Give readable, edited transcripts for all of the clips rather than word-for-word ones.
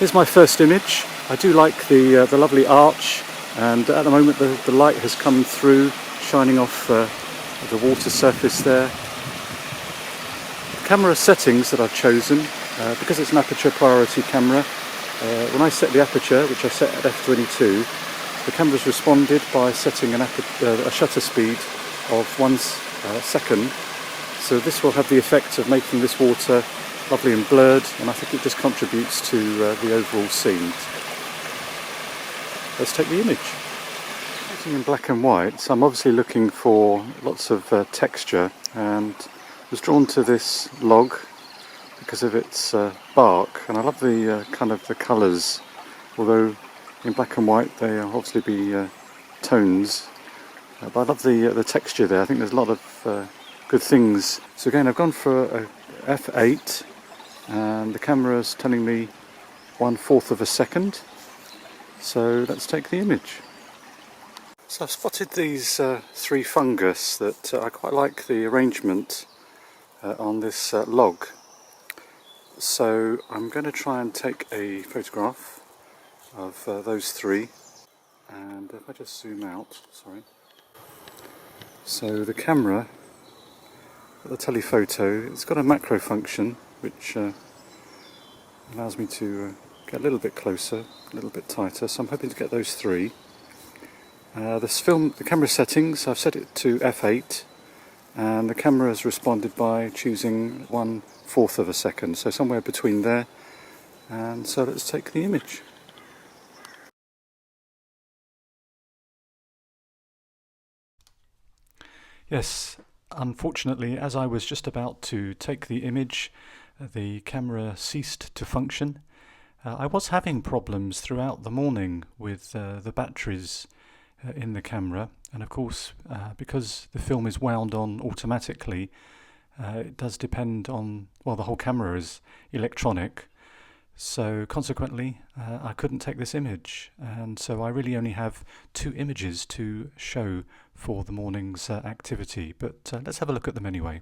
Here's my first image. I do like the lovely arch, and at the moment the light has come through, shining off the water surface there. The camera settings that I've chosen, because it's an aperture priority camera, when I set the aperture, which I set at f22, the camera's responded by setting a shutter speed of 1 second. So this will have the effect of making this water lovely and blurred, and I think it just contributes to the overall scene. Let's take the image. Shooting in black and white, so I'm obviously looking for lots of texture, and was drawn to this log because of its bark, and I love the kind of the colours, although in black and white they obviously be tones, but I love the texture there. I think there's a lot of good things. So again, I've gone for a f8, and the camera's telling me 1/4 of a second, so let's take the image. So I've spotted these 3 fungus that I quite like the arrangement on this log. So I'm going to try and take a photograph of those 3, and if I just zoom out, sorry. So the camera, the telephoto, it's got a macro function which allows me to get a little bit closer, a little bit tighter, so I'm hoping to get those 3. The camera settings, I've set it to f8, and the camera has responded by choosing 1/4 of a second, so somewhere between there. And so let's take the image. Yes, unfortunately, as I was just about to take the image, the camera ceased to function. I was having problems throughout the morning with the batteries in the camera, and of course because the film is wound on automatically, it does depend on, well, the whole camera is electronic, so consequently I couldn't take this image, and so I really only have 2 images to show for the morning's activity, but let's have a look at them anyway.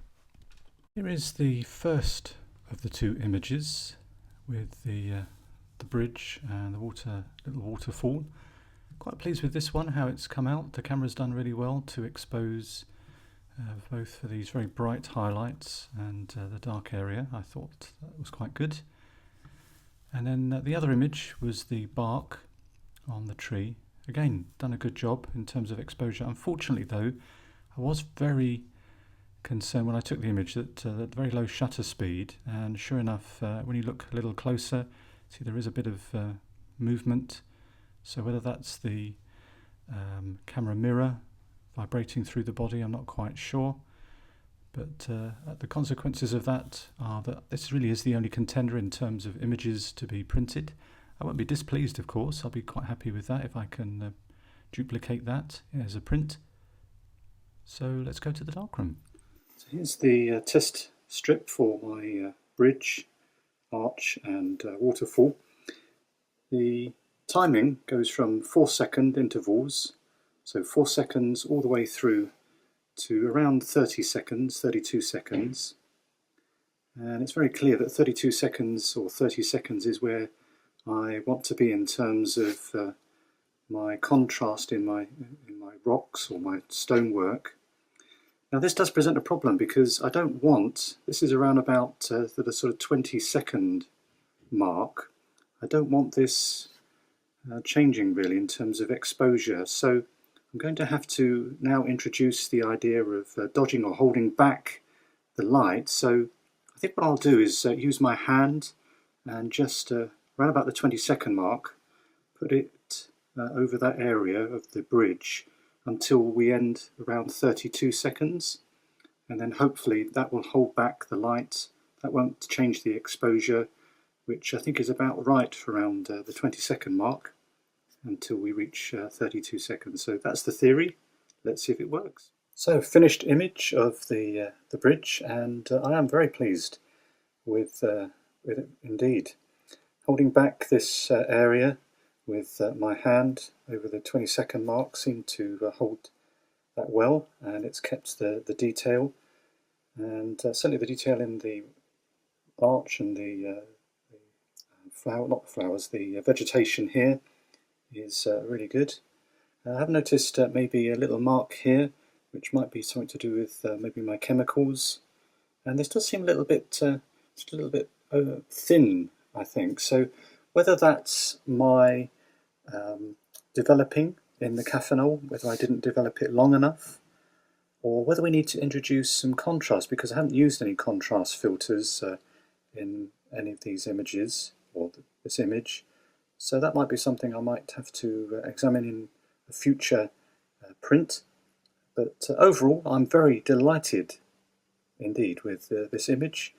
Here is the first of the 2 images with the bridge and the little waterfall. Quite pleased with this one, how it's come out. The camera's done really well to expose both for these very bright highlights and the dark area. I thought that was quite good. And then the other image was the bark on the tree. Again, done a good job in terms of exposure. Unfortunately though, I was very concerned when I took the image that the very low shutter speed, and sure enough, when you look a little closer, see there is a bit of movement. So whether that's the camera mirror vibrating through the body, I'm not quite sure. But the consequences of that are that this really is the only contender in terms of images to be printed. I won't be displeased, of course. I'll be quite happy with that if I can duplicate that as a print. So let's go to the darkroom. So here's the test strip for my bridge, arch and waterfall. The timing goes from 4-second intervals, so 4 seconds all the way through to around 30 seconds, 32 seconds. And it's very clear that 32 seconds or 30 seconds is where I want to be in terms of my contrast in my rocks or my stonework. Now this does present a problem because I don't want, this is around about the sort of 20-second mark, I don't want this changing really in terms of exposure, so I'm going to have to now introduce the idea of dodging or holding back the light. So I think what I'll do is use my hand and just around about the 20-second mark put it over that area of the bridge until we end around 32 seconds, and then hopefully that will hold back the light, that won't change the exposure, which I think is about right for around the 20-second mark until we reach 32 seconds. So that's the theory. Let's see if it works. So finished image of the bridge, and I am very pleased with it indeed. Holding back this area with my hand over the 20-second mark seemed to hold that well, and it's kept the detail, and certainly the detail in the arch and the flower, not the flowers, the vegetation here is really good. I have noticed maybe a little mark here, which might be something to do with maybe my chemicals, and this does seem a little bit thin, I think. So whether that's my developing in the cathinol, whether I didn't develop it long enough, or whether we need to introduce some contrast, because I haven't used any contrast filters in any of these images, or this image. So that might be something I might have to examine in a future print. But overall, I'm very delighted indeed with this image.